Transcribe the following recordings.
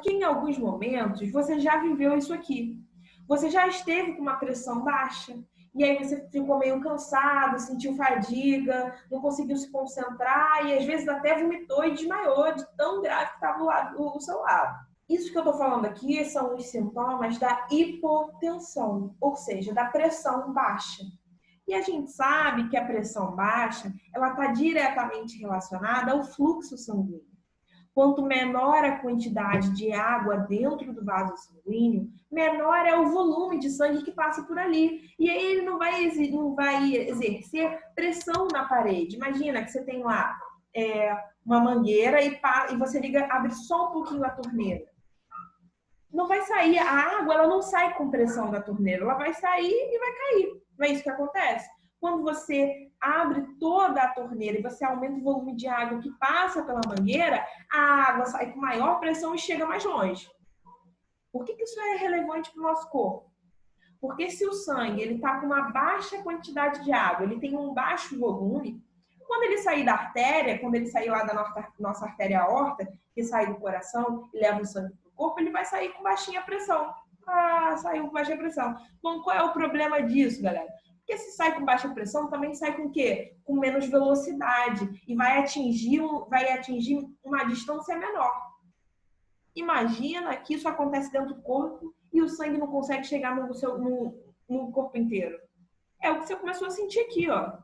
Porque em alguns momentos você já viveu isso aqui. Você já esteve com uma pressão baixa, e aí você ficou meio cansado, sentiu fadiga, não conseguiu se concentrar, e às vezes até vomitou e desmaiou de tão grave que estava do seu lado. Isso que eu estou falando aqui são os sintomas da hipotensão, ou seja, da pressão baixa. E a gente sabe que a pressão baixa, ela está diretamente relacionada ao fluxo sanguíneo. Quanto menor a quantidade de água dentro do vaso sanguíneo, menor é o volume de sangue que passa por ali. E aí ele não vai exercer pressão na parede. Imagina que você tem lá uma mangueira e você abre só um pouquinho a torneira. Não vai sair, a água ela não sai com pressão da torneira, ela vai sair e vai cair. Não é isso que acontece? Quando você abre toda a torneira e você aumenta o volume de água que passa pela mangueira, a água sai com maior pressão e chega mais longe. Por que isso é relevante para o nosso corpo? Porque se o sangue está com uma baixa quantidade de água, ele tem um baixo volume, quando ele sair da artéria, quando ele sair lá da nossa artéria aorta, que sai do coração e leva o sangue para o corpo, ele vai sair com baixinha pressão. Saiu com baixa pressão. Bom, qual é o problema disso, galera? Porque se sai com baixa pressão, também sai com o quê? Com menos velocidade e vai atingir uma distância menor. Imagina que isso acontece dentro do corpo e o sangue não consegue chegar no corpo inteiro. É o que você começou a sentir aqui, ó.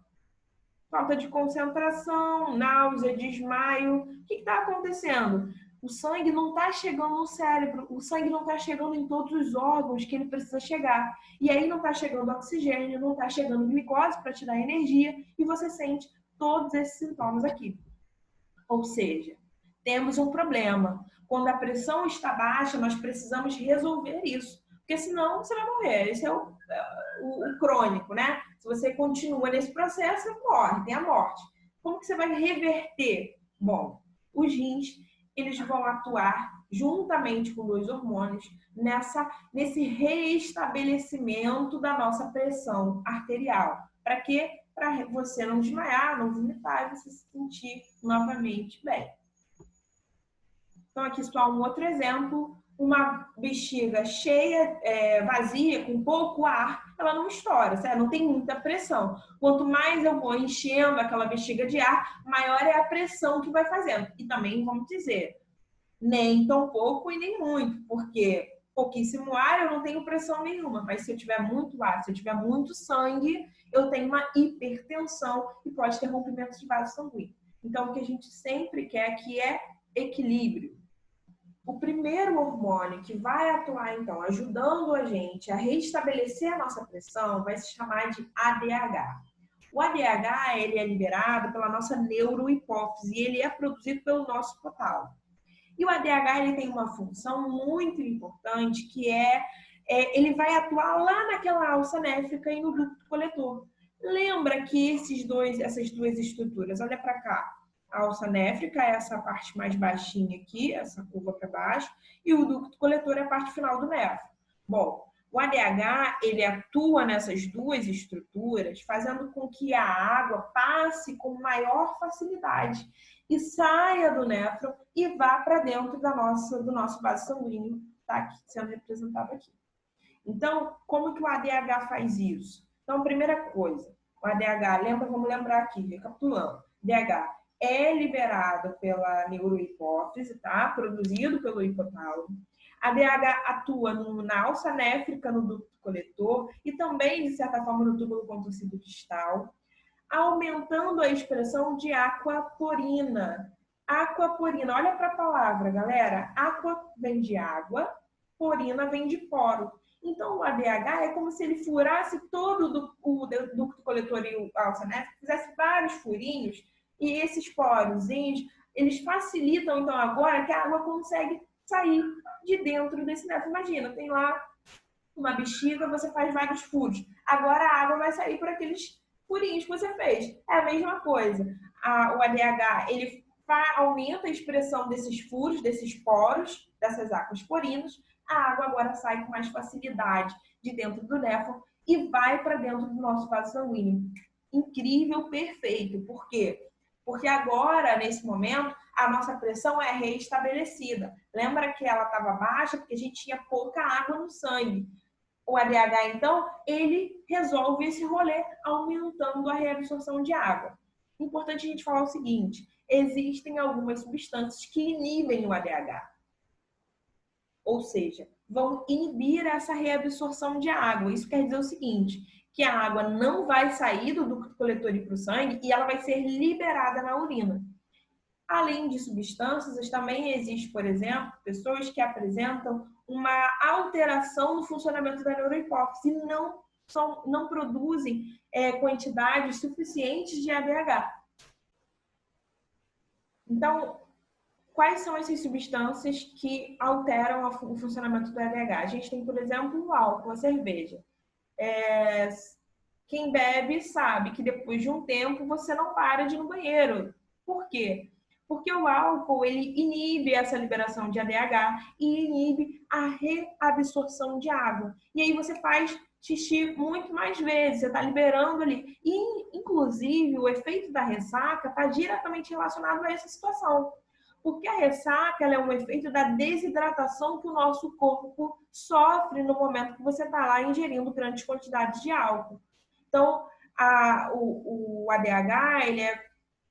Falta de concentração, náusea, desmaio. O que está acontecendo? O sangue não está chegando no cérebro, o sangue não está chegando em todos os órgãos que ele precisa chegar. E aí não está chegando oxigênio, não está chegando glicose para te dar energia e você sente todos esses sintomas aqui. Ou seja, temos um problema. Quando a pressão está baixa, nós precisamos resolver isso. Porque senão você vai morrer. Esse é o crônico, né? Se você continua nesse processo, você morre, tem a morte. Como que você vai reverter? Bom, os rins, eles vão atuar juntamente com dois hormônios nesse reestabelecimento da nossa pressão arterial. Para quê? Para você não desmaiar, não vomitar e você se sentir novamente bem. Então, aqui só um outro exemplo. Uma bexiga cheia, vazia, com pouco ar, ela não estoura, certo? Não tem muita pressão. Quanto mais eu vou enchendo aquela bexiga de ar, maior é a pressão que vai fazendo. E também, vamos dizer, nem tão pouco e nem muito, porque pouquíssimo ar eu não tenho pressão nenhuma, mas se eu tiver muito ar, se eu tiver muito sangue, eu tenho uma hipertensão e pode ter rompimento de vaso sanguíneo. Então, o que a gente sempre quer aqui é equilíbrio. O primeiro hormônio que vai atuar, então, ajudando a gente a restabelecer a nossa pressão vai se chamar de ADH. O ADH, ele é liberado pela nossa neurohipófise e ele é produzido pelo nosso hipotálamo. E o ADH, ele tem uma função muito importante que ele vai atuar lá naquela alça néfrica e no ducto coletor. Lembra que essas duas estruturas, olha para cá, a alça néfrica é essa parte mais baixinha aqui, essa curva para baixo, e o ducto coletor é a parte final do néfron. Bom, o ADH, ele atua nessas duas estruturas, fazendo com que a água passe com maior facilidade e saia do néfron e vá para dentro do nosso vaso sanguíneo, está aqui, sendo representado aqui. Então, como que o ADH faz isso? Então, primeira coisa, o ADH, vamos lembrar aqui, recapitulando, ADH é liberado pela neurohipófise, tá? Produzido pelo hipotálamo. A ADH atua na alça néfrica, no ducto coletor e também, de certa forma, no túbulo contorcido distal, aumentando a expressão de aquaporina. Aquaporina, olha para a palavra, galera. Aqua vem de água, porina vem de poro. Então, o ADH é como se ele furasse todo o ducto coletor e a alça néfrica, fizesse vários furinhos, e esses porozinhos, eles facilitam, então, agora que a água consegue sair de dentro desse néfron. Imagina, tem lá uma bexiga, você faz vários furos. Agora a água vai sair por aqueles furinhos que você fez. É a mesma coisa. O ADH, ele aumenta a expressão desses furos, desses poros, dessas aquasporinas. A água agora sai com mais facilidade de dentro do néfron e vai para dentro do nosso vaso sanguíneo. Incrível, perfeito. Por quê? Porque agora, nesse momento, a nossa pressão é reestabelecida. Lembra que ela estava baixa porque a gente tinha pouca água no sangue. O ADH, então, ele resolve esse rolê aumentando a reabsorção de água. Importante a gente falar o seguinte, existem algumas substâncias que inibem o ADH. Ou seja, vão inibir essa reabsorção de água. Isso quer dizer o seguinte, que a água não vai sair do ducto coletor e para o sangue e ela vai ser liberada na urina. Além de substâncias, também existe, por exemplo, pessoas que apresentam uma alteração no funcionamento da neurohipófise e não produzem quantidades suficientes de ADH. Então, quais são essas substâncias que alteram o funcionamento do ADH? A gente tem, por exemplo, o álcool, a cerveja. Quem bebe sabe que depois de um tempo você não para de ir no banheiro. Por quê? Porque o álcool, ele inibe essa liberação de ADH e inibe a reabsorção de água. E aí você faz xixi muito mais vezes, você está liberando ali. E, inclusive, o efeito da ressaca está diretamente relacionado a essa situação. Porque a ressaca ela é um efeito da desidratação que o nosso corpo sofre no momento que você está lá ingerindo grandes quantidades de álcool. Então, o ADH,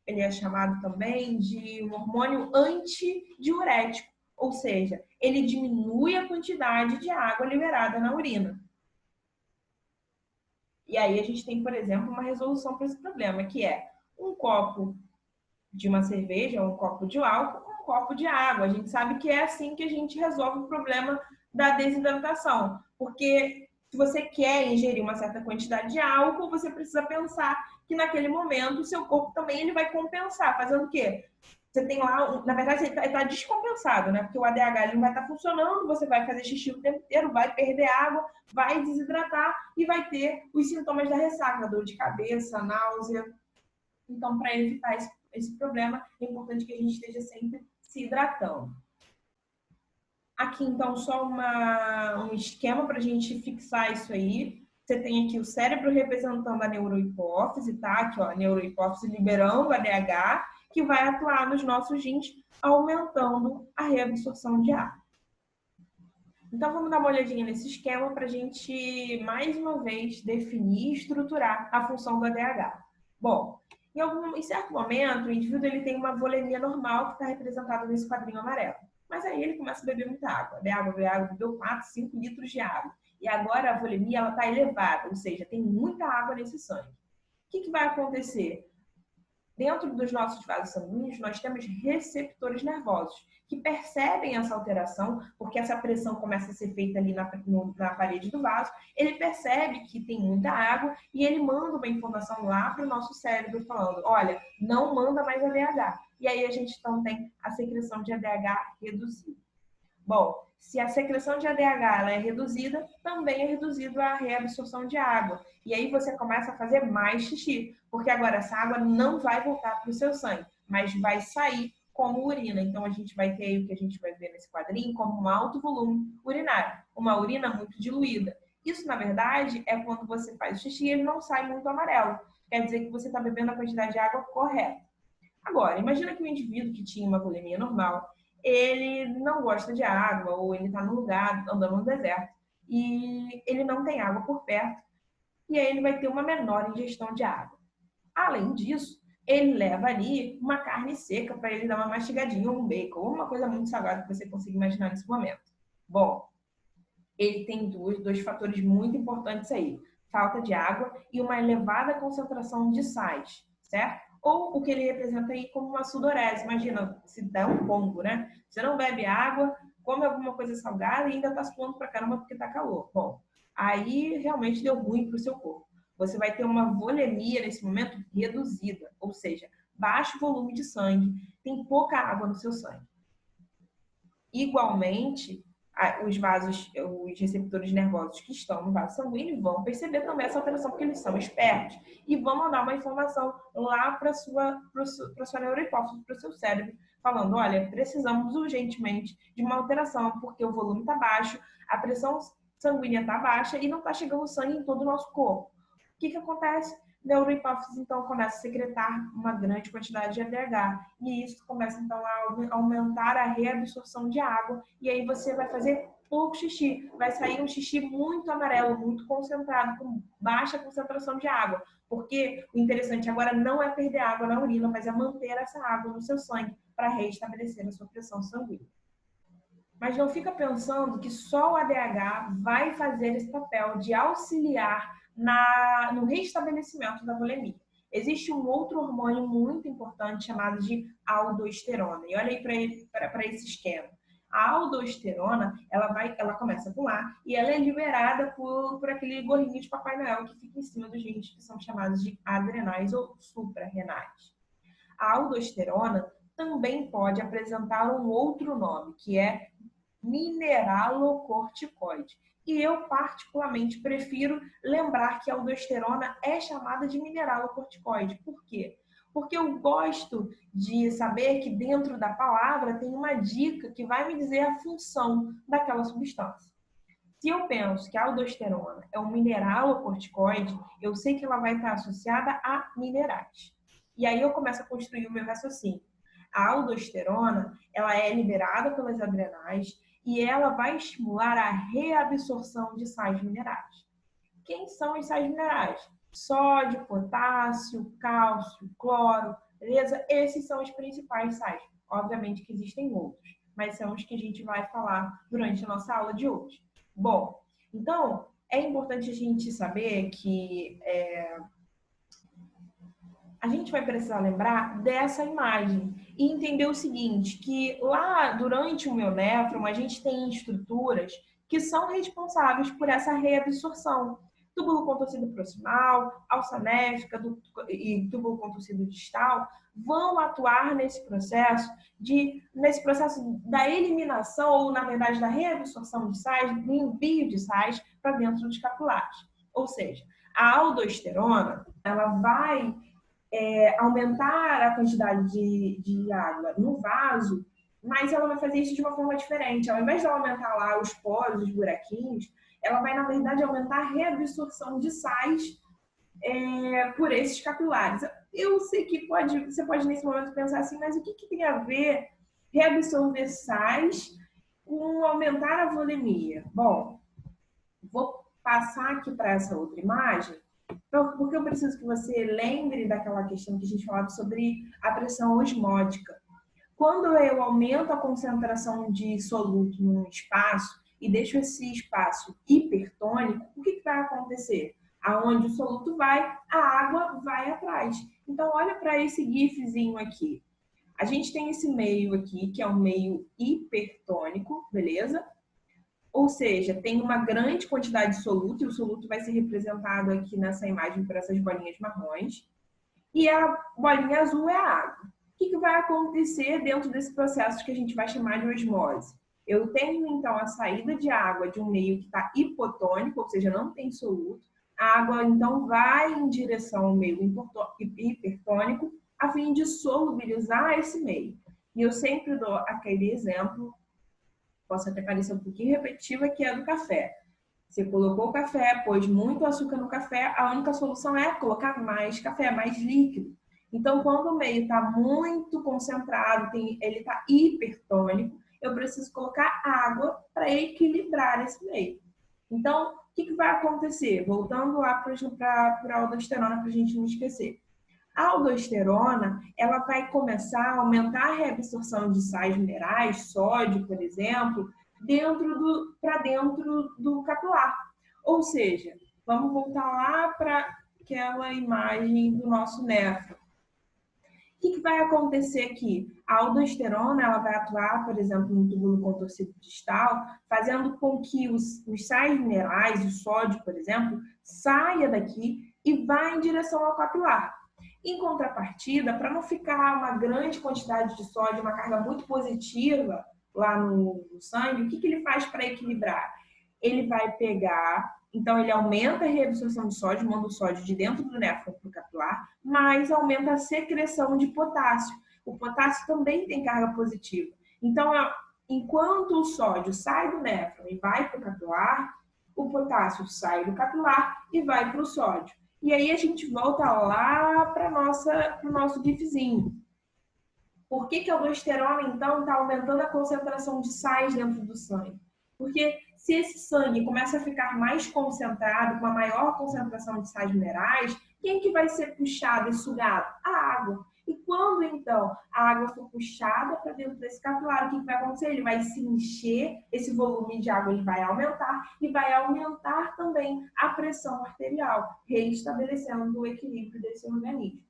ele é chamado também de um hormônio antidiurético, ou seja, ele diminui a quantidade de água liberada na urina. E aí a gente tem, por exemplo, uma resolução para esse problema, que é um copo de uma cerveja, um copo de álcool, um copo de água. A gente sabe que é assim que a gente resolve o problema da desidratação, porque se você quer ingerir uma certa quantidade de álcool, você precisa pensar que naquele momento o seu corpo também ele vai compensar, fazendo o quê? Você tem lá, na verdade, ele está descompensado, né? Porque o ADH ele não vai estar funcionando, você vai fazer xixi o tempo inteiro, vai perder água, vai desidratar e vai ter os sintomas da ressaca, dor de cabeça, náusea. Então, para evitar esse problema, é importante que a gente esteja sempre se hidratando. Aqui, então, só um esquema para a gente fixar isso aí. Você tem aqui o cérebro representando a neurohipófise, tá? Aqui, ó, a neurohipófise liberando a ADH, que vai atuar nos nossos rins, aumentando a reabsorção de ar. Então, vamos dar uma olhadinha nesse esquema para a gente, mais uma vez, definir e estruturar a função do ADH. Bom, em certo momento, o indivíduo ele tem uma volemia normal que está representada nesse quadrinho amarelo. Mas aí ele começa a beber muita água. Bebeu 4, 5 litros de água. E agora a volemia está elevada, ou seja, tem muita água nesse sangue. O que vai acontecer? Dentro dos nossos vasos sanguíneos, nós temos receptores nervosos que percebem essa alteração, porque essa pressão começa a ser feita ali na parede do vaso. Ele percebe que tem muita água e ele manda uma informação lá para o nosso cérebro falando, olha, não manda mais ADH. E aí a gente então tem a secreção de ADH reduzida. Bom, se a secreção de ADH ela é reduzida, também é reduzida a reabsorção de água. E aí você começa a fazer mais xixi, porque agora essa água não vai voltar para o seu sangue, mas vai sair como urina. Então a gente vai ter o que a gente vai ver nesse quadrinho como um alto volume urinário, uma urina muito diluída. Isso, na verdade, é quando você faz o xixi e ele não sai muito amarelo. Quer dizer que você está bebendo a quantidade de água correta. Agora, imagina que um indivíduo que tinha uma volemia normal, ele não gosta de água, ou ele está num lugar, andando no deserto, e ele não tem água por perto, e aí ele vai ter uma menor ingestão de água. Além disso, ele leva ali uma carne seca para ele dar uma mastigadinha, ou um bacon, ou uma coisa muito salgada que você consiga imaginar nesse momento. Bom, ele tem dois fatores muito importantes aí. Falta de água e uma elevada concentração de sais, certo? Ou o que ele representa aí como uma sudorese. Imagina, se dá um pombo, né? Você não bebe água, come alguma coisa salgada e ainda tá suando pra caramba porque tá calor. Bom, aí realmente deu ruim pro seu corpo. Você vai ter uma volemia nesse momento reduzida, ou seja, baixo volume de sangue, tem pouca água no seu sangue. Igualmente, os receptores nervosos que estão no vaso sanguíneo vão perceber também essa alteração, porque eles são espertos e vão mandar uma informação lá para sua neurohipófise, para o seu cérebro, falando, olha, precisamos urgentemente de uma alteração, porque o volume está baixo, a pressão sanguínea está baixa e não está chegando sangue em todo o nosso corpo. O que acontece? neurohipófise, então, começa a secretar uma grande quantidade de ADH. E isso começa, então, a aumentar a reabsorção de água. E aí você vai fazer pouco xixi. Vai sair um xixi muito amarelo, muito concentrado, com baixa concentração de água. Porque o interessante agora não é perder água na urina, mas é manter essa água no seu sangue para restabelecer a sua pressão sanguínea. Mas não fica pensando que só o ADH vai fazer esse papel de auxiliar no restabelecimento da volemia. Existe um outro hormônio muito importante chamado de aldosterona. E olha aí para esse esquema. A aldosterona, ela começa por lá e ela é liberada por aquele gorrinho de Papai Noel que fica em cima dos rins, que são chamados de adrenais ou suprarrenais. A aldosterona também pode apresentar um outro nome, que é mineralocorticoide. E eu, particularmente, prefiro lembrar que a aldosterona é chamada de mineralocorticoide. Por quê? Porque eu gosto de saber que dentro da palavra tem uma dica que vai me dizer a função daquela substância. Se eu penso que a aldosterona é um mineralocorticoide, eu sei que ela vai estar associada a minerais. E aí eu começo a construir o meu raciocínio. A aldosterona, ela é liberada pelas adrenais e ela vai estimular a reabsorção de sais minerais. Quem são os sais minerais? Sódio, potássio, cálcio, cloro, beleza? Esses são os principais sais. Obviamente que existem outros, mas são os que a gente vai falar durante a nossa aula de hoje. Bom, então é importante a gente saber que a gente vai precisar lembrar dessa imagem e entender o seguinte, que lá durante o mionéfron a gente tem estruturas que são responsáveis por essa reabsorção. Túbulo contorcido proximal, alça néfica e túbulo contorcido distal vão atuar nesse processo da eliminação, ou na verdade da reabsorção de sais, do envio de sais para dentro dos capilares. Ou seja, a aldosterona ela vai aumentar a quantidade de água no vaso, mas ela vai fazer isso de uma forma diferente. Ao invés de ela aumentar lá os poros, os buraquinhos, ela vai, na verdade, aumentar a reabsorção de sais por esses capilares. Eu sei que você pode, nesse momento, pensar assim, mas o que tem a ver reabsorver sais com aumentar a volemia? Bom, vou passar aqui para essa outra imagem, porque eu preciso que você lembre daquela questão que a gente falava sobre a pressão osmótica. Quando eu aumento a concentração de soluto num espaço e deixo esse espaço hipertônico, o que vai acontecer? Aonde o soluto vai, a água vai atrás. Então, olha para esse gifzinho aqui. A gente tem esse meio aqui, que é um meio hipertônico, beleza? Ou seja, tem uma grande quantidade de soluto, e o soluto vai ser representado aqui nessa imagem por essas bolinhas marrons. E a bolinha azul é a água. O que vai acontecer dentro desse processo que a gente vai chamar de osmose? Eu tenho, então, a saída de água de um meio que está hipotônico, ou seja, não tem soluto. A água, então, vai em direção ao meio hipertônico, a fim de solubilizar esse meio. E eu sempre dou aquele exemplo, posso até parecer um pouquinho repetitiva, que é do café. Você colocou o café, pôs muito açúcar no café, a única solução é colocar mais café, mais líquido. Então, quando o meio está muito concentrado, ele está hipertônico, eu preciso colocar água para equilibrar esse meio. Então, o que vai acontecer? Voltando lá para a aldosterona, para a gente não esquecer. A aldosterona, ela vai começar a aumentar a reabsorção de sais minerais, sódio, por exemplo, para dentro do capilar. Ou seja, vamos voltar lá para aquela imagem do nosso néfron. O que vai acontecer aqui? A aldosterona ela vai atuar, por exemplo, no túbulo contorcido distal, fazendo com que os sais minerais, o sódio, por exemplo, saia daqui e vá em direção ao capilar. Em contrapartida, para não ficar uma grande quantidade de sódio, uma carga muito positiva lá no sangue, o que ele faz para equilibrar? Ele vai pegar, então ele aumenta a reabsorção de sódio, manda o sódio de dentro do néfron para o capilar, mas aumenta a secreção de potássio. O potássio também tem carga positiva. Então, enquanto o sódio sai do néfron e vai para o capilar, o potássio sai do capilar e vai para o sódio. E aí a gente volta lá para o nosso gifzinho. Por que que a aldosterona, então, está aumentando a concentração de sais dentro do sangue? Porque se esse sangue começa a ficar mais concentrado, com uma maior concentração de sais minerais, quem que vai ser puxado e sugado? A água. E quando, então, a água for puxada para dentro desse capilar, o que vai acontecer? Ele vai se encher, esse volume de água ele vai aumentar e vai aumentar também a pressão arterial, reestabelecendo o equilíbrio desse organismo.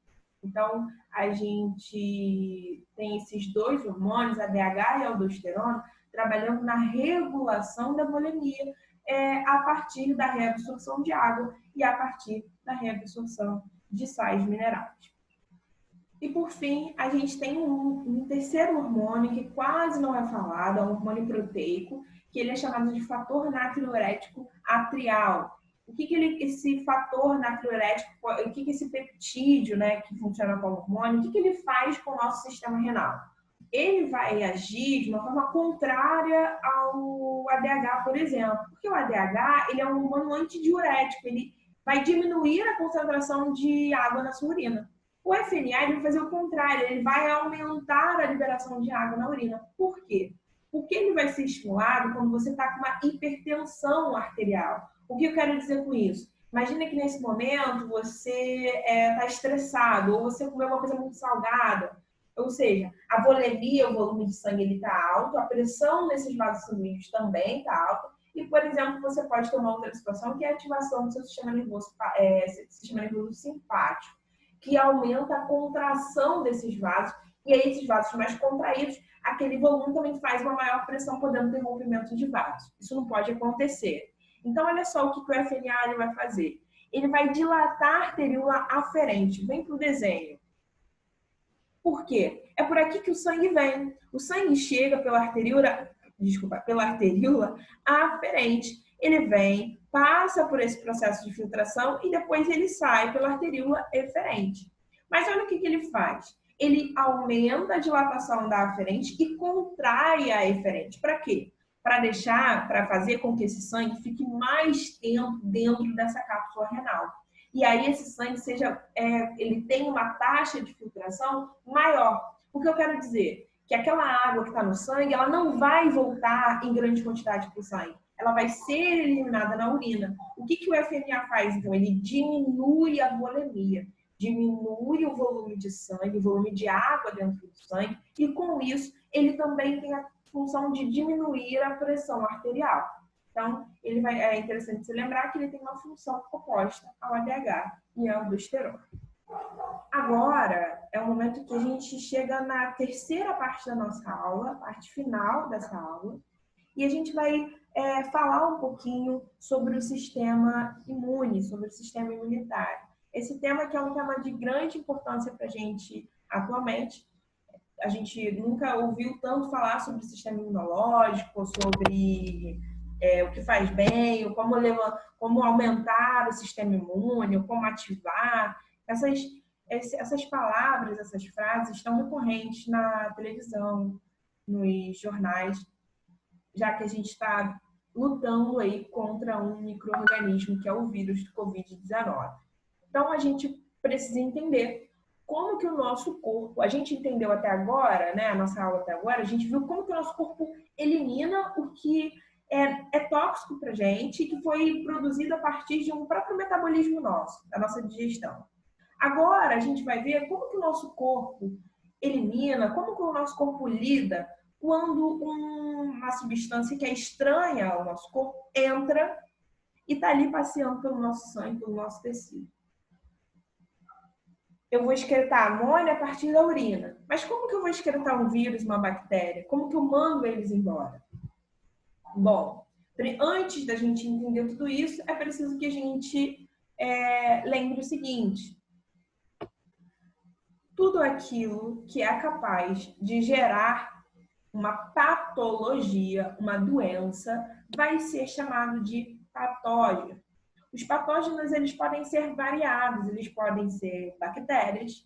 Então, a gente tem esses dois hormônios, a DH e a aldosterona, trabalhando na regulação da bulimia a partir da reabsorção de água e a partir da reabsorção de sais minerais. E, por fim, a gente tem um terceiro hormônio que quase não é falado, é um hormônio proteico, que ele é chamado de fator natriurético atrial. O que esse fator natriurético, o que esse peptídeo, né, que funciona como hormônio, o que ele faz com o nosso sistema renal? Ele vai agir de uma forma contrária ao ADH, por exemplo. Porque o ADH ele é um hormônio antidiurético, ele vai diminuir a concentração de água na sua urina. O FNA ele vai fazer o contrário, ele vai aumentar a liberação de água na urina. Por quê? Porque ele vai ser estimulado quando você está com uma hipertensão arterial. O que eu quero dizer com isso? Imagina que nesse momento você está estressado ou você comeu uma coisa muito salgada. Ou seja, a volemia, o volume de sangue está alto, a pressão nesses vasos sanguíneos também está alta. E, por exemplo, você pode ter uma outra situação que é a ativação do seu sistema nervoso simpático, que aumenta a contração desses vasos. E aí, esses vasos mais contraídos, aquele volume também faz uma maior pressão, podendo ter rompimento de vasos. Isso não pode acontecer. Então, olha só o que o FNA vai fazer. Ele vai dilatar a arteríola aferente. Vem para o desenho. Por quê? É por aqui que o sangue vem. O sangue chega pela arteríola aferente. Ele vem, passa por esse processo de filtração e depois ele sai pela arteríola eferente. Mas olha o que ele faz. Ele aumenta a dilatação da aferente e contrai a eferente. Para quê? Para fazer com que esse sangue fique mais tempo dentro dessa cápsula renal. E aí esse sangue ele tem uma taxa de filtração maior. O que eu quero dizer? Que aquela água que está no sangue, ela não vai voltar em grande quantidade para o sangue. Ela vai ser eliminada na urina. O que o FNA faz, então? Ele diminui a volemia, diminui o volume de sangue, o volume de água dentro do sangue, e com isso ele também tem a função de diminuir a pressão arterial. Então, é interessante se lembrar que ele tem uma função oposta ao ADH e ao aldosterona. Agora, é o momento que a gente chega na terceira parte da nossa aula, a parte final dessa aula, e a gente vai falar um pouquinho sobre o sistema imune, sobre o sistema imunitário. Esse tema que é um tema de grande importância para a gente atualmente. A gente nunca ouviu tanto falar sobre o sistema imunológico, sobre o que faz bem, como aumentar o sistema imune, como ativar. Essas palavras, essas frases estão recorrentes na televisão, nos jornais, já que a gente está lutando aí contra um micro-organismo que é o vírus do Covid-19. Então, a gente precisa entender como que o nosso corpo, a gente entendeu até agora, né, a nossa aula até agora, a gente viu como que o nosso corpo elimina o que é tóxico para a gente, que foi produzido a partir de um próprio metabolismo nosso, da nossa digestão. Agora, a gente vai ver como que o nosso corpo elimina, como que o nosso corpo lida quando uma substância que é estranha ao nosso corpo entra e está ali passeando pelo nosso sangue, pelo nosso tecido. Eu vou excretar amônia a partir da urina. Mas como que eu vou excretar um vírus, uma bactéria? Como que eu mando eles embora? Bom, antes da gente entender tudo isso, é preciso que a gente lembre o seguinte. Tudo aquilo que é capaz de gerar uma patologia, uma doença, vai ser chamado de patógeno. Os patógenos, eles podem ser variados, eles podem ser bactérias,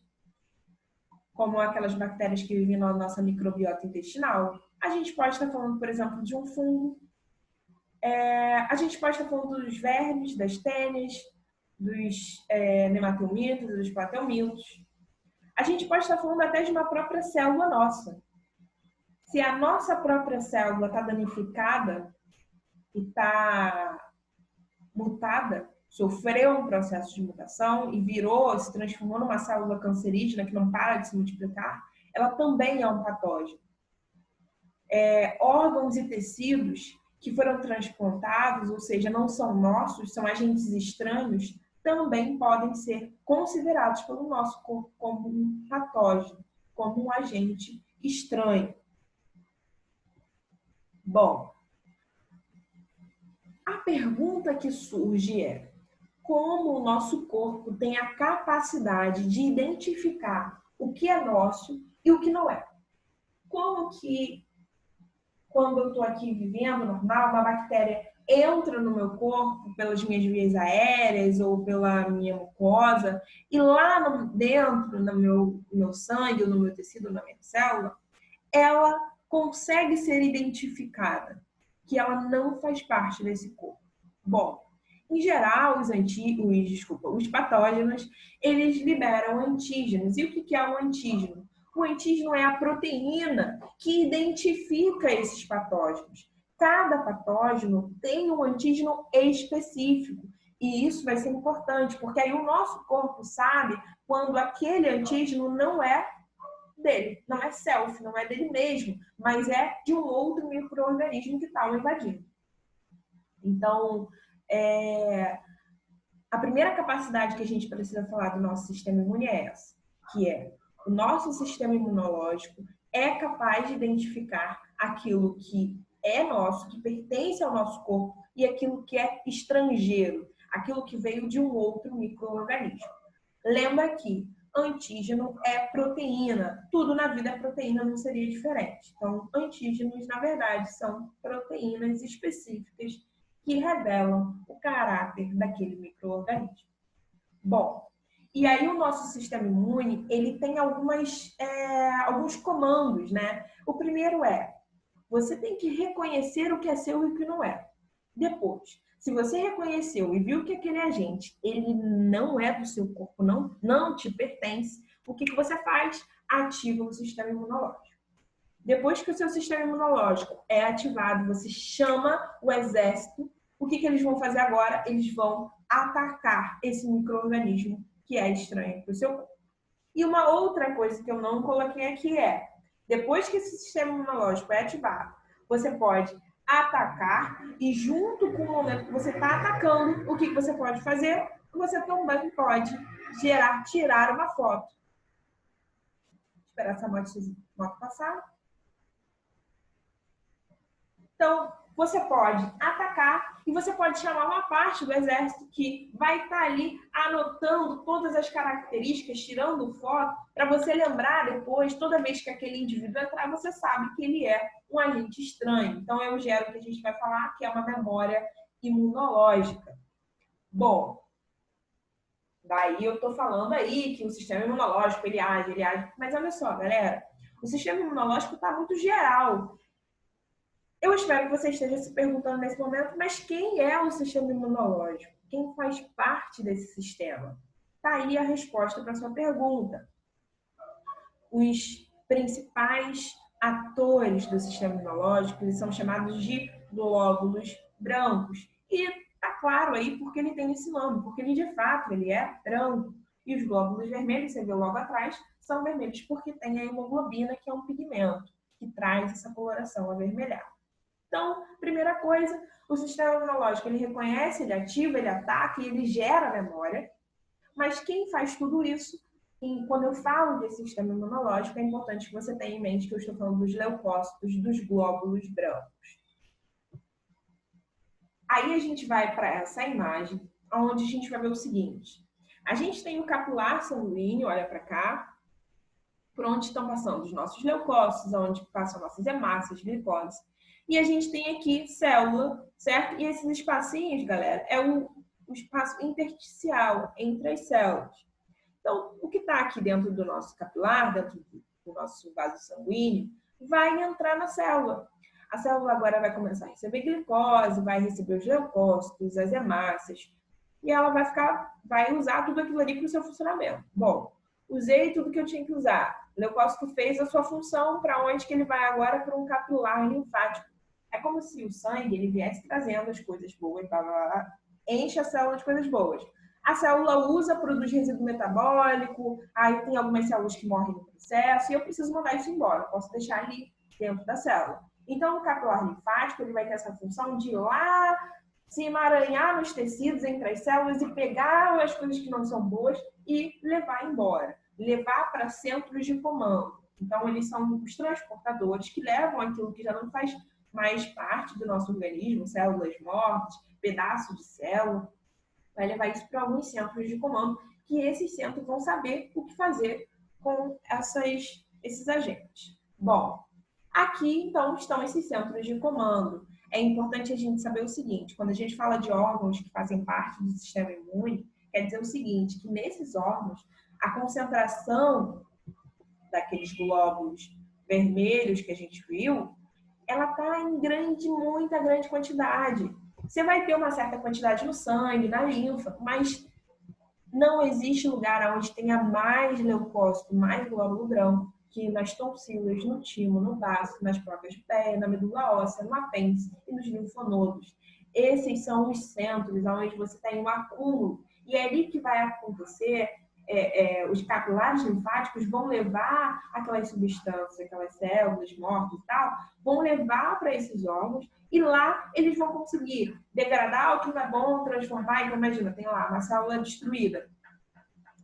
como aquelas bactérias que vivem na nossa microbiota intestinal. A gente pode estar falando, por exemplo, de um fungo. A gente pode estar falando dos vermes, das tênis, dos nematelmintos, dos platelmintos. A gente pode estar falando até de uma própria célula nossa. Se a nossa própria célula está danificada e está mutada, sofreu um processo de mutação e se transformou numa célula cancerígena que não para de se multiplicar, ela também é um patógeno. Órgãos e tecidos que foram transplantados, ou seja, não são nossos, são agentes estranhos, também podem ser considerados pelo nosso corpo como um patógeno, como um agente estranho. Bom, a pergunta que surge é: como o nosso corpo tem a capacidade de identificar o que é nosso e o que não é? Como que, quando eu estou aqui vivendo normal, uma bactéria entra no meu corpo pelas minhas vias aéreas ou pela minha mucosa, e lá dentro, no meu sangue, no meu tecido, na minha célula, ela consegue ser identificada, que ela não faz parte desse corpo. Bom, em geral, os patógenos, eles liberam antígenos. E o que é o antígeno? O antígeno é a proteína que identifica esses patógenos. Cada patógeno tem um antígeno específico. E isso vai ser importante, porque aí o nosso corpo sabe quando aquele antígeno não é dele, não é self, não é dele mesmo, mas é de um outro micro-organismo que está o invadindo. Então, a primeira capacidade que a gente precisa falar do nosso sistema imune é essa, que é o nosso sistema imunológico é capaz de identificar aquilo que é nosso, que pertence ao nosso corpo, e aquilo que é estrangeiro, aquilo que veio de um outro micro-organismo. Lembra que antígeno é proteína. Tudo na vida é proteína, não seria diferente. Então, antígenos, na verdade, são proteínas específicas que revelam o caráter daquele micro-organismo. Bom, e aí o nosso sistema imune, ele tem alguns comandos, né? O primeiro é, você tem que reconhecer o que é seu e o que não é. Depois, se você reconheceu e viu que aquele agente ele não é do seu corpo, não te pertence, o que você faz? Ativa o sistema imunológico. Depois que o seu sistema imunológico é ativado, você chama o exército. O que eles vão fazer agora? Eles vão atacar esse micro-organismo que é estranho para o seu corpo. E uma outra coisa que eu não coloquei aqui é, depois que esse sistema imunológico é ativado, você pode atacar e junto com o momento que você está atacando, o que você pode fazer? Você também pode tirar uma foto. Esperar essa moto passar. Então, você pode atacar e você pode chamar uma parte do exército que vai estar ali anotando todas as características, tirando foto, para você lembrar depois, toda vez que aquele indivíduo entrar, você sabe que ele é um agente estranho. Então, eu gero o que a gente vai falar, que é uma memória imunológica. Bom, daí eu estou falando aí que o sistema imunológico, ele age. Mas olha só, galera, o sistema imunológico está muito geral. Eu espero que você esteja se perguntando nesse momento, mas quem é o sistema imunológico? Quem faz parte desse sistema? Está aí a resposta para a sua pergunta. Os principais atores do sistema imunológico, eles são chamados de glóbulos brancos. E está claro aí porque ele tem esse nome, porque ele de fato ele é branco. E os glóbulos vermelhos, você viu logo atrás, são vermelhos porque tem a hemoglobina, que é um pigmento que traz essa coloração avermelhada. Então, primeira coisa, o sistema imunológico, ele reconhece, ele ativa, ele ataca e ele gera memória. Mas quem faz tudo isso, e quando eu falo desse sistema imunológico, é importante que você tenha em mente que eu estou falando dos leucócitos, dos glóbulos brancos. Aí a gente vai para essa imagem, onde a gente vai ver o seguinte. A gente tem o capilar sanguíneo, olha para cá, por onde estão passando os nossos leucócitos, onde passam nossas hemácias, glicose. E a gente tem aqui célula, certo? E esses espacinhos, galera, é o espaço intersticial entre as células. Então, o que está aqui dentro do nosso capilar, dentro do nosso vaso sanguíneo, vai entrar na célula. A célula agora vai começar a receber glicose, vai receber os leucócitos, as hemácias. e ela vai usar tudo aquilo ali para o seu funcionamento. Bom, usei tudo que eu tinha que usar. O leucócito fez a sua função, para onde que ele vai agora? Para um capilar linfático. É como se o sangue ele viesse trazendo as coisas boas, blá, blá, blá, enche a célula de coisas boas. A célula usa, produz resíduo metabólico, aí tem algumas células que morrem no processo, e eu preciso mandar isso embora, eu posso deixar ali dentro da célula. Então, o capilar linfático ele vai ter essa função de ir lá se emaranhar nos tecidos entre as células e pegar as coisas que não são boas e levar embora, levar para centros de comando. Então, eles são os transportadores que levam aquilo que já não faz mais parte do nosso organismo, células mortas, pedaços de célula, vai levar isso para alguns centros de comando, que esses centros vão saber o que fazer com esses agentes. Bom, aqui então estão esses centros de comando. É importante a gente saber o seguinte: quando a gente fala de órgãos que fazem parte do sistema imune, quer dizer o seguinte, que nesses órgãos a concentração daqueles glóbulos vermelhos que a gente viu, ela está em muita grande quantidade. Você vai ter uma certa quantidade no sangue, na linfa, mas não existe lugar onde tenha mais leucócito, mais glóbulo branco, que nas tonsilas, no timo, no baço, nas próprias pés, na medula óssea, no apêndice e nos linfonodos. Esses são os centros onde você tem um acúmulo. E é ali que vai acontecer, os capilares linfáticos vão levar aquelas substâncias, aquelas células mortas e tal, vão levar para esses órgãos e lá eles vão conseguir degradar o que não é bom, transformar. Então, imagina, tem lá uma célula destruída.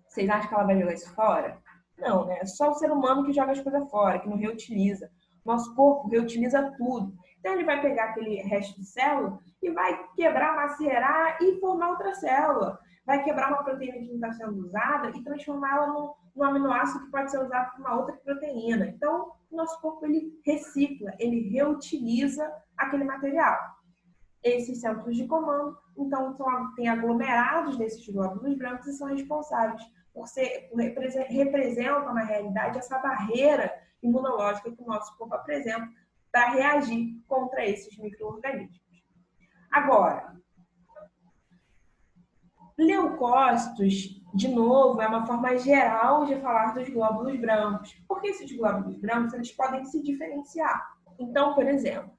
Vocês acham que ela vai jogar isso fora? Não, né? É só o ser humano que joga as coisas fora, que não reutiliza. Nosso corpo reutiliza tudo. Então, ele vai pegar aquele resto de célula e vai quebrar, macerar e formar outra célula. Vai quebrar uma proteína que não está sendo usada e transformá-la num aminoácido que pode ser usado por uma outra proteína. Então, o nosso corpo ele recicla, ele reutiliza aquele material. Esses centros de comando, então, tem aglomerados desses glóbulos brancos e são responsáveis representam, na realidade, essa barreira imunológica que o nosso corpo apresenta para reagir contra esses micro-organismos. Agora, leucócitos, de novo, é uma forma geral de falar dos glóbulos brancos, porque esses glóbulos brancos eles podem se diferenciar. Então, por exemplo,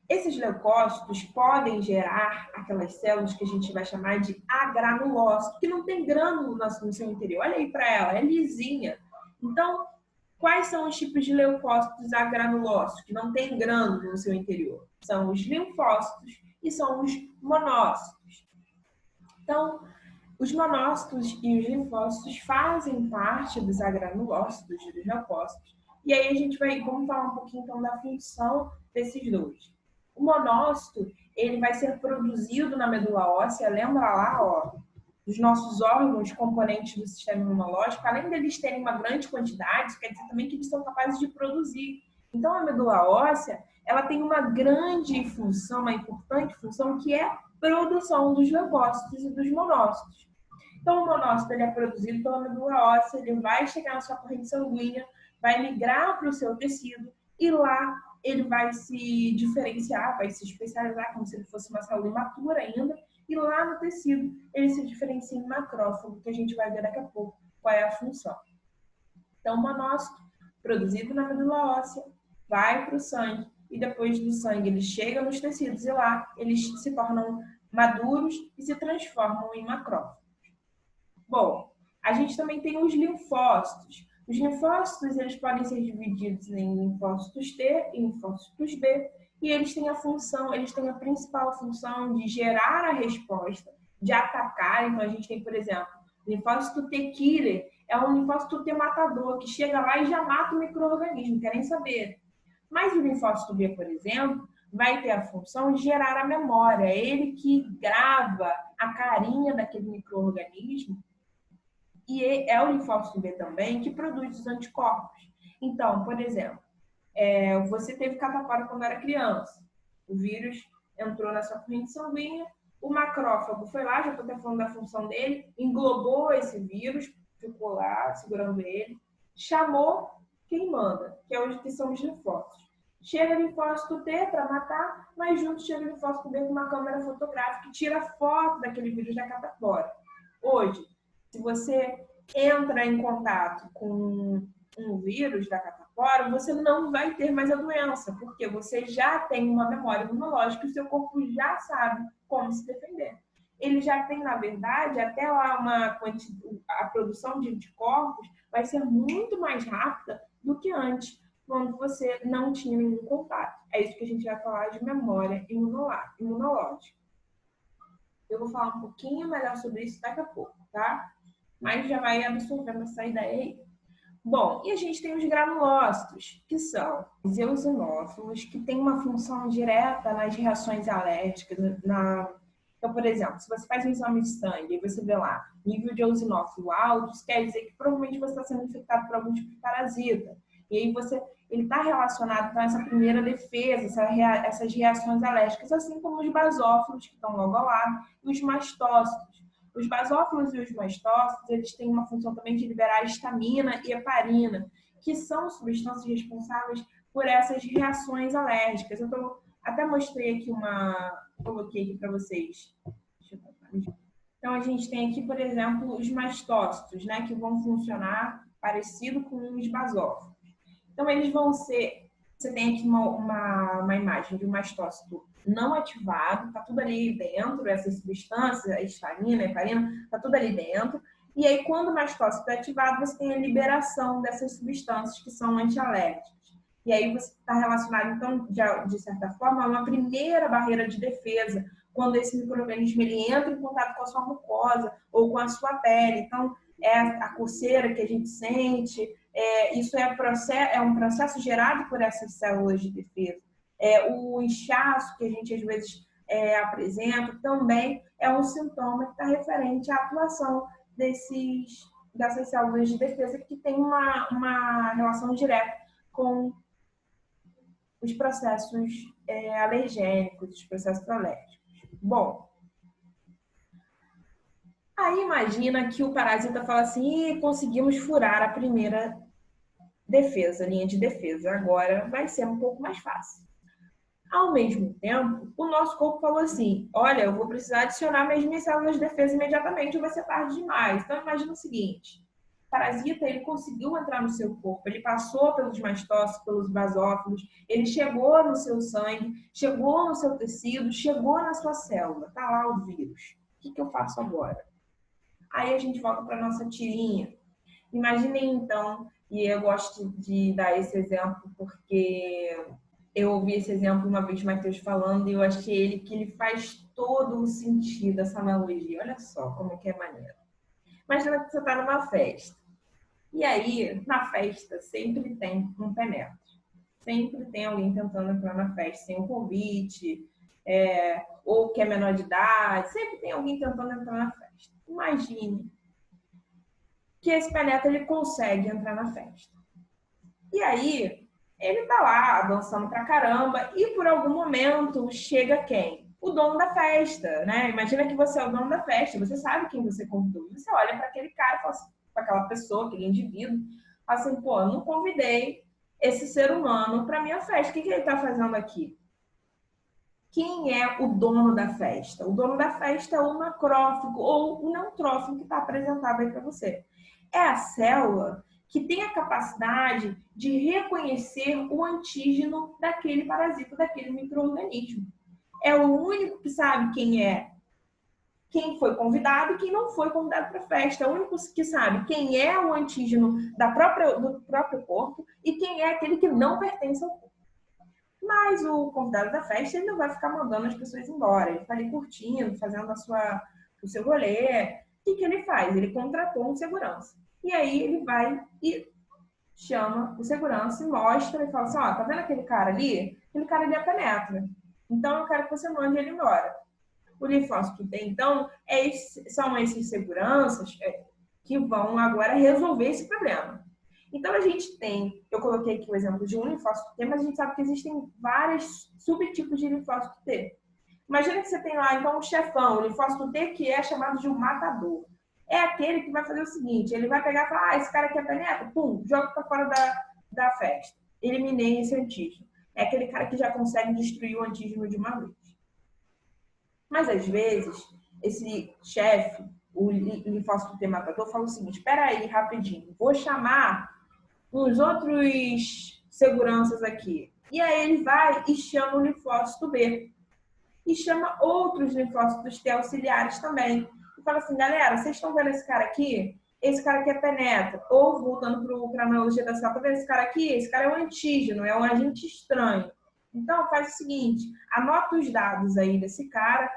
esses leucócitos podem gerar aquelas células que a gente vai chamar de agranulócitos, que não tem grânulo no seu interior. Olha aí para ela, é lisinha. Então, quais são os tipos de leucócitos agranulócitos, que não tem grânulo no seu interior? São os linfócitos e são os monócitos. Então, os monócitos e os linfócitos fazem parte dos agranulócitos, dos leucócitos. E aí vamos falar um pouquinho então da função desses dois. O monócito, ele vai ser produzido na medula óssea, lembra lá, ó, dos nossos órgãos componentes do sistema imunológico, além deles terem uma grande quantidade, isso quer dizer também que eles são capazes de produzir. Então, a medula óssea, ela tem uma grande função, uma importante função, que é a produção dos leucócitos e dos monócitos. Então, o monócito ele é produzido pela medula óssea, ele vai chegar na sua corrente sanguínea, vai migrar para o seu tecido e lá ele vai se diferenciar, vai se especializar como se ele fosse uma célula imatura ainda, e lá no tecido ele se diferencia em macrófago, que a gente vai ver daqui a pouco qual é a função. Então, o monócito, produzido na medula óssea, vai para o sangue, e depois do sangue ele chega nos tecidos, e lá eles se tornam maduros e se transformam em macrófagos. Bom, a gente também tem os linfócitos. Os linfócitos eles podem ser divididos em linfócitos T e linfócitos B, e eles têm a principal função de gerar a resposta, de atacar. Então, a gente tem, por exemplo, o linfócito T killer, é um linfócito T matador, que chega lá e já mata o micro-organismo, querem saber. Mas o linfócito B, por exemplo, vai ter a função de gerar a memória, é ele que grava a carinha daquele micro-organismo. E é o linfócito B também que produz os anticorpos. Então, por exemplo, você teve catapora quando era criança. O vírus entrou na sua corrente sanguínea, o macrófago foi lá, já estou até falando da função dele, englobou esse vírus, ficou lá segurando ele, chamou quem manda, que são os linfócitos. Chega linfócito T para matar, mas junto chega linfócito B com uma câmera fotográfica que tira foto daquele vírus da catapora. Hoje, se você entra em contato com um vírus da catapora, você não vai ter mais a doença, porque você já tem uma memória imunológica e o seu corpo já sabe como se defender. Ele já tem, na verdade, até lá a produção de anticorpos vai ser muito mais rápida do que antes, quando você não tinha nenhum contato. É isso que a gente vai falar de memória imunológica. Eu vou falar um pouquinho melhor sobre isso daqui a pouco, tá? Mas já vai absorvendo essa ideia aí. Bom, e a gente tem os granulócitos, que são os eosinófilos, que têm uma função direta nas reações alérgicas. Então, por exemplo, se você faz um exame de sangue e você vê lá nível de eosinófilo alto, isso quer dizer que provavelmente você está sendo infectado por algum tipo de parasita. E aí ele está relacionado com essa primeira defesa, essas reações alérgicas, assim como os basófilos, que estão logo ao lado, e os mastócitos. Os basófilos e os mastócitos, eles têm uma função também de liberar histamina e heparina, que são substâncias responsáveis por essas reações alérgicas. Eu até mostrei aqui coloquei aqui para vocês. Então, a gente tem aqui, por exemplo, os mastócitos, né, que vão funcionar parecido com os basófilos. Então, eles vão ser... Você tem aqui uma imagem de um mastócito não ativado, está tudo ali dentro, essas substâncias, a histamina, a heparina, está tudo ali dentro. E aí, quando o mastócito é ativado, você tem a liberação dessas substâncias que são antialérgicas. E aí você está relacionado, então, de certa forma, a uma primeira barreira de defesa, quando esse micro-organismo ele entra em contato com a sua mucosa ou com a sua pele. Então, é a coceira que a gente sente, isso é um processo gerado por essas células de defesa. O inchaço que a gente, às vezes, apresenta também é um sintoma que está referente à atuação dessas células de defesa que tem uma relação direta com os processos alergênicos, os processos alérgicos. Bom, aí imagina que o parasita fala assim, conseguimos furar a primeira linha de defesa, agora vai ser um pouco mais fácil. Ao mesmo tempo, o nosso corpo falou assim, olha, eu vou precisar adicionar minhas células de defesa imediatamente, vai ser tarde demais. Então, imagina o seguinte, o parasita, ele conseguiu entrar no seu corpo, ele passou pelos mastócitos, pelos basófilos, ele chegou no seu sangue, chegou no seu tecido, chegou na sua célula, tá lá o vírus. O que eu faço agora? Aí a gente volta para a nossa tirinha. Imaginem, então, e eu gosto de dar esse exemplo porque eu ouvi esse exemplo uma vez o Matheus falando e eu achei que ele faz todo o sentido, essa analogia. Olha só como que é maneiro. Imagina que você está numa festa. E aí, na festa, sempre tem um penetra. Sempre tem alguém tentando entrar na festa sem um convite, ou que é menor de idade. Sempre tem alguém tentando entrar na festa. Imagine que esse penetra ele consegue entrar na festa. E aí, ele tá lá dançando pra caramba e por algum momento chega quem? O dono da festa, né? Imagina que você é o dono da festa, você sabe quem você convidou. Você olha para aquele cara, fala assim, para aquela pessoa, aquele indivíduo, fala assim, pô, eu não convidei esse ser humano para minha festa. O que ele tá fazendo aqui? Quem é o dono da festa? O dono da festa é o macrófago ou o neutrófilo que está apresentado aí para você. É a célula que tem a capacidade de reconhecer o antígeno daquele parasita, daquele micro-organismo. É o único que sabe quem foi convidado e quem não foi convidado para a festa. É o único que sabe quem é o antígeno do próprio corpo e quem é aquele que não pertence ao corpo. Mas o convidado da festa ele não vai ficar mandando as pessoas embora. Ele está ali curtindo, fazendo o seu rolê. O que ele faz? Ele contratou um segurança. E aí ele vai e chama o segurança e mostra e fala assim, ó, tá vendo aquele cara ali? Aquele cara ali é penetra. Então eu quero que você mande ele embora. O linfócito T, então, são esses seguranças que vão agora resolver esse problema. Então, a gente tem, eu coloquei aqui o exemplo de um linfócito T, mas a gente sabe que existem vários subtipos de linfócito T. Imagina que você tem lá, então, um chefão, o linfócito T, que é chamado de um matador. É aquele que vai fazer o seguinte, ele vai pegar e falar, esse cara aqui é penetra, pum, joga para fora da festa. Eliminei esse antígeno. É aquele cara que já consegue destruir o antígeno de uma vez. Mas, às vezes, esse chefe, o linfócito T matador, fala o seguinte: espera aí, rapidinho, vou chamar uns outros seguranças aqui. E aí ele vai e chama o linfócito B. E chama outros linfócitos T auxiliares também. E fala assim, galera, vocês estão vendo esse cara aqui? Esse cara aqui é penetra. Ou, voltando para a analogia da célula, tá vendo esse cara aqui? Esse cara é um antígeno, é um agente estranho. Então, faz o seguinte, anota os dados aí desse cara,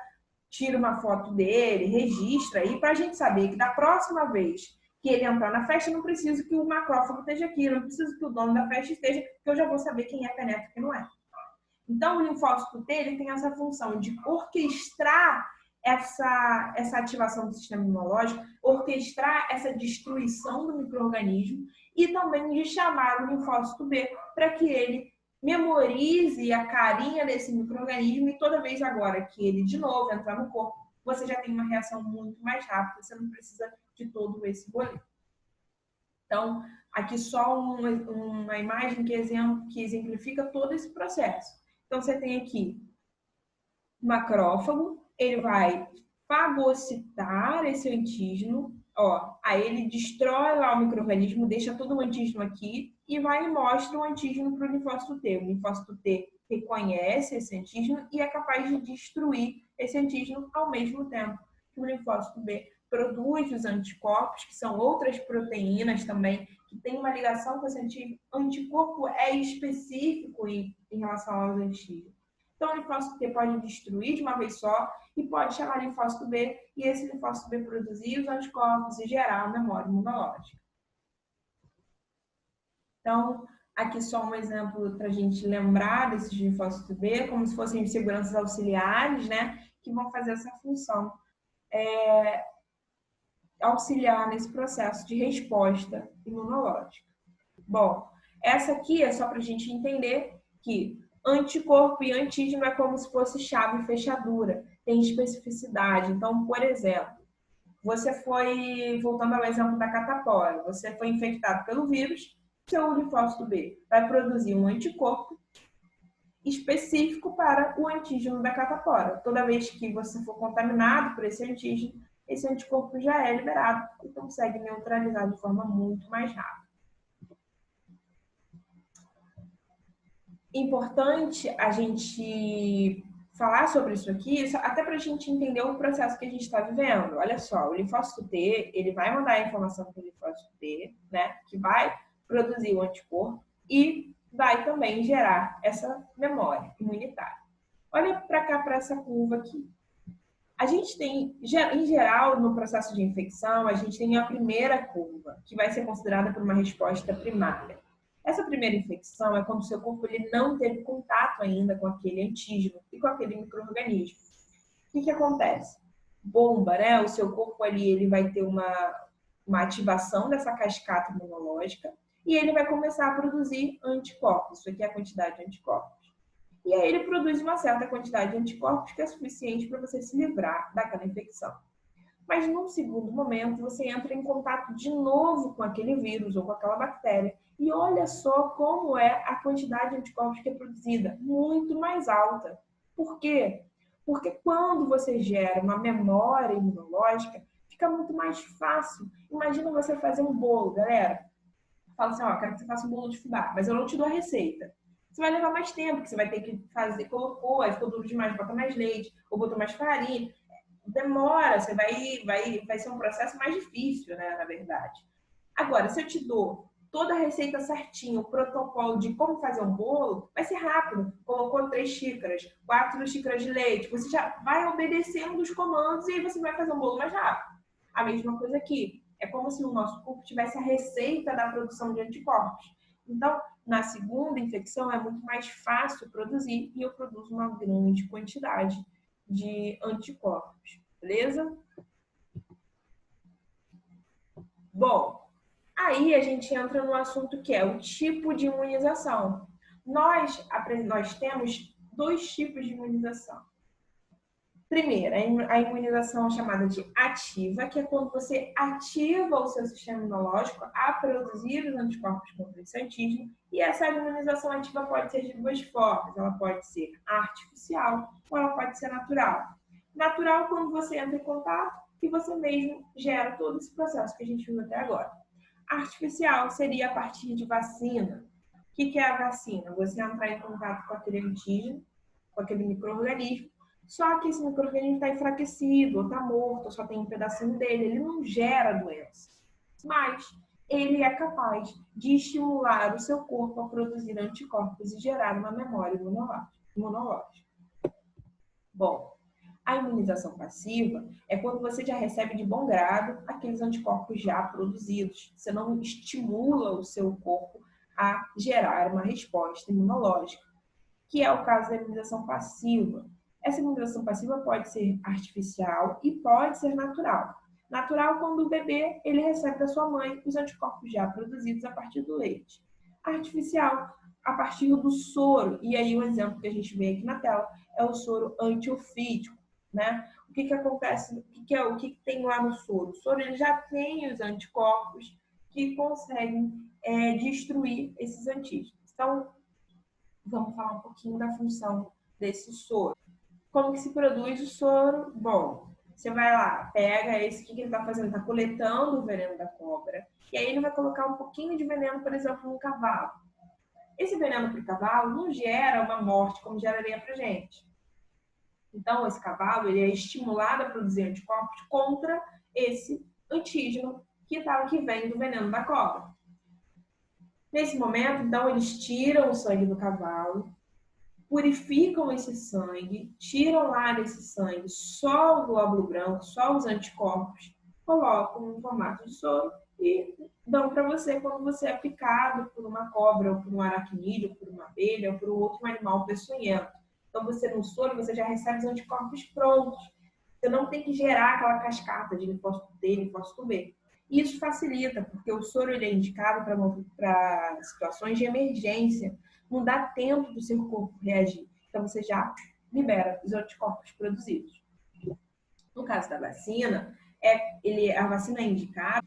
tira uma foto dele, registra aí, para a gente saber que da próxima vez que ele entrar na festa, não preciso que o macrófago esteja aqui, não preciso que o dono da festa esteja, porque eu já vou saber quem é penetra e quem não é. Então, o linfócito T ele tem essa função de orquestrar essa ativação do sistema imunológico, orquestrar essa destruição do micro-organismo e também de chamar o linfócito B para que ele memorize a carinha desse micro-organismo e toda vez agora que ele de novo entrar no corpo, você já tem uma reação muito mais rápida, você não precisa de todo esse boleto. Então, aqui só uma imagem que exemplifica todo esse processo. Então, você tem aqui o macrófago, ele vai fagocitar esse antígeno, aí ele destrói lá o micro-organismo, deixa todo o antígeno aqui e vai e mostra o antígeno para o linfócito T. O linfócito T reconhece esse antígeno e é capaz de destruir esse antígeno ao mesmo tempo que o linfócito B produz os anticorpos, que são outras proteínas também, que tem uma ligação com esse antígeno. O anticorpo é específico em relação aos antígenos. Então, o linfócito T pode destruir de uma vez só e pode chamar linfócito B e esse linfócito B produzir os anticorpos e gerar a memória imunológica. Então, aqui só um exemplo para a gente lembrar desses linfócitos B, como se fossem seguranças auxiliares, né, que vão fazer essa função. Auxiliar nesse processo de resposta imunológica. Bom, essa aqui é só para a gente entender que anticorpo e antígeno é como se fosse chave e fechadura, tem especificidade. Então, por exemplo, você foi, voltando ao exemplo da catapora, você foi infectado pelo vírus, seu linfócito B vai produzir um anticorpo específico para o antígeno da catapora. Toda vez que você for contaminado por esse antígeno, esse anticorpo já é liberado e consegue neutralizar de forma muito mais rápida. Importante a gente falar sobre isso aqui, até para a gente entender o processo que a gente está vivendo. Olha só, o linfócito T, ele vai mandar a informação para o linfócito T, né, que vai produzir o anticorpo e vai também gerar essa memória imunitária. Olha para cá, para essa curva aqui. A gente tem, em geral, no processo de infecção, a gente tem a primeira curva, que vai ser considerada por uma resposta primária. Essa primeira infecção é quando o seu corpo ele não teve contato ainda com aquele antígeno e com aquele micro-organismo. O que acontece? Bomba, né? O seu corpo ali ele vai ter uma ativação dessa cascata imunológica e ele vai começar a produzir anticorpos. Isso aqui é a quantidade de anticorpos. E aí ele produz uma certa quantidade de anticorpos que é suficiente para você se livrar daquela infecção. Mas num segundo momento, você entra em contato de novo com aquele vírus ou com aquela bactéria. E olha só como é a quantidade de anticorpos que é produzida, muito mais alta. Por quê? Porque quando você gera uma memória imunológica, fica muito mais fácil. Imagina você fazer um bolo, galera. Fala assim, quero que você faça um bolo de fubá, mas eu não te dou a receita. Você vai levar mais tempo, porque você vai ter que fazer, colocou, aí ficou duro demais, bota mais leite, ou botou mais farinha. Demora, você vai ser um processo mais difícil, né, na verdade. Agora, se eu te dou toda a receita certinha, o protocolo de como fazer um bolo, vai ser rápido. Colocou 3 xícaras, 4 xícaras de leite, você já vai obedecendo os comandos e aí você vai fazer um bolo mais rápido. A mesma coisa aqui. É como se o nosso corpo tivesse a receita da produção de anticorpos. Então, na segunda infecção é muito mais fácil produzir e eu produzo uma grande quantidade de anticorpos, beleza? Bom, aí a gente entra no assunto que é o tipo de imunização. Nós temos 2 tipos de imunização. Primeiro, a imunização é chamada de ativa, que é quando você ativa o seu sistema imunológico a produzir os anticorpos contra esse antígeno. E essa imunização ativa pode ser de duas formas. Ela pode ser artificial ou ela pode ser natural. Natural, quando você entra em contato e você mesmo gera todo esse processo que a gente viu até agora. Artificial seria a partir de vacina. O que é a vacina? Você entrar em contato com aquele antígeno, com aquele micro-organismo, só que esse micro-organismo está enfraquecido, ou está morto, ou só tem um pedacinho dele, ele não gera doença. Mas ele é capaz de estimular o seu corpo a produzir anticorpos e gerar uma memória imunológica. Bom, a imunização passiva é quando você já recebe de bom grado aqueles anticorpos já produzidos. Você não estimula o seu corpo a gerar uma resposta imunológica, que é o caso da imunização passiva. Essa imunização passiva pode ser artificial e pode ser natural. Natural quando o bebê ele recebe da sua mãe os anticorpos já produzidos a partir do leite. Artificial a partir do soro. E aí o exemplo que a gente vê aqui na tela é o soro antiofídico, né? O que acontece? O que tem lá no soro? O soro ele já tem os anticorpos que conseguem destruir esses antígenos. Então, vamos falar um pouquinho da função desse soro. Como que se produz o soro? Bom, você vai lá, pega esse, o que ele está fazendo? Está coletando o veneno da cobra. E aí ele vai colocar um pouquinho de veneno, por exemplo, no cavalo. Esse veneno para o cavalo não gera uma morte como geraria para a gente. Então, esse cavalo ele é estimulado a produzir anticorpos contra esse antígeno que vem do veneno da cobra. Nesse momento, então, eles tiram o sangue do cavalo, purificam esse sangue, tiram lá desse sangue só o glóbulo branco, só os anticorpos, colocam no formato de soro e dão para você quando você é picado por uma cobra, ou por um aracnídeo, ou por uma abelha, ou por um outro animal peçonhento. Então, você no soro, você já recebe os anticorpos prontos. Você não tem que gerar aquela cascata de linfócito D, linfócito B. Isso facilita, porque o soro ele é indicado para situações de emergência. Não dá tempo do seu corpo reagir. Então, você já libera os anticorpos produzidos. No caso da vacina, a vacina é indicada.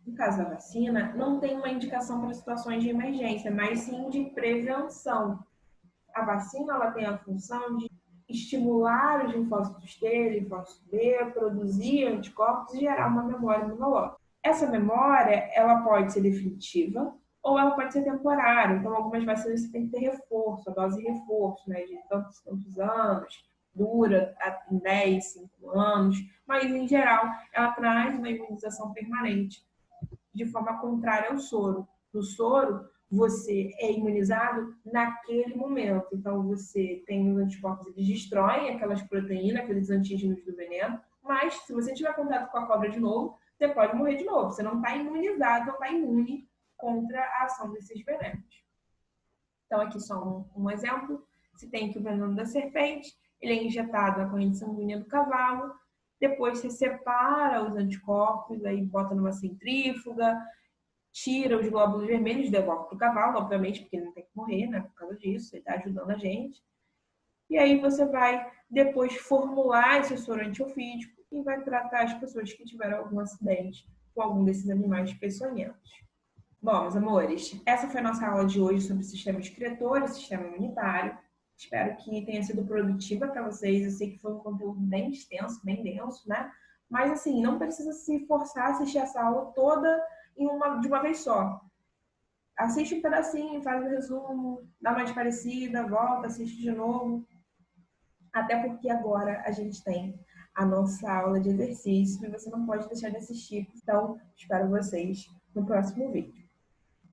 No caso da vacina, não tem uma indicação para situações de emergência, mas sim de prevenção. A vacina ela tem a função de estimular os linfócitos T, linfócito B, produzir anticorpos e gerar uma memória imunológica. Essa memória, ela pode ser definitiva ou ela pode ser temporária. Então, algumas vacinas você tem que ter reforço, a dose de reforço, né, de tantos anos, dura 10, 5 anos, mas, em geral, ela traz uma imunização permanente, de forma contrária ao soro. No soro, você é imunizado naquele momento. Então, você tem os anticorpos, eles destroem aquelas proteínas, aqueles antígenos do veneno, mas se você tiver contato com a cobra de novo, você pode morrer de novo. Você não está imunizado, não está imune contra a ação desses venenos. Então, aqui só um exemplo. Se tem aqui o veneno da serpente, ele é injetado na corrente sanguínea do cavalo, depois você separa os anticorpos, aí bota numa centrífuga, tira os glóbulos vermelhos, devolve para o cavalo, obviamente, porque ele não tem que morrer, né, por causa disso, ele está ajudando a gente. E aí você vai depois formular esse soro antiofídico e vai tratar as pessoas que tiveram algum acidente com algum desses animais peçonhentos. Bom, meus amores, essa foi a nossa aula de hoje sobre o sistema excretor e sistema imunitário. Espero que tenha sido produtiva para vocês. Eu sei que foi um conteúdo bem extenso, bem denso, né? Mas, assim, não precisa se forçar a assistir essa aula toda de uma vez só. Assiste um pedacinho, faz o resumo, dá uma parecida, volta, assiste de novo. Até porque agora a gente tem a nossa aula de exercício e você não pode deixar de assistir. Então, espero vocês no próximo vídeo.